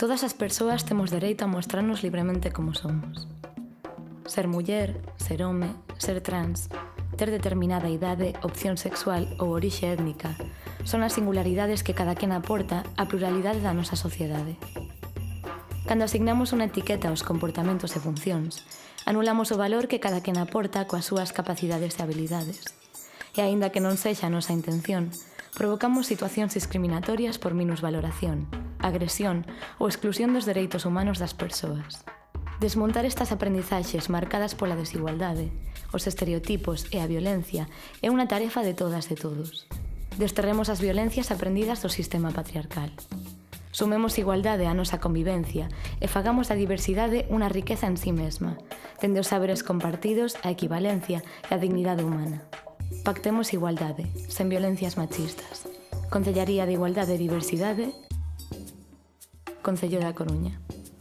Todas as persoas temos dereito a mostrarnos libremente como somos. Ser muller, ser home, ser trans, ter determinada idade, opción sexual ou orixe étnica son as singularidades que cada quen aporta á pluralidade da nosa sociedade. Cando asignamos unha etiqueta aos comportamentos e funcións, anulamos o valor que cada quen aporta coas súas capacidades e habilidades. E aínda que non sexa a nosa intención, provocamos situacións discriminatorias por minusvaloración, agresión ou exclusión dos dereitos humanos das persoas. Desmontar estas aprendizaxes marcadas pola desigualdade, os estereotipos e a violencia é unha tarefa de todas e todos. Desterremos as violencias aprendidas do sistema patriarcal. Sumemos igualdade á nosa convivencia e fagamos da diversidade unha riqueza en sí mesma, tende os saberes compartidos, a equivalencia e a dignidade humana. Pactemos igualdade, sen violencias machistas. Concellaría de Igualdade e Diversidade, Concello da Coruña.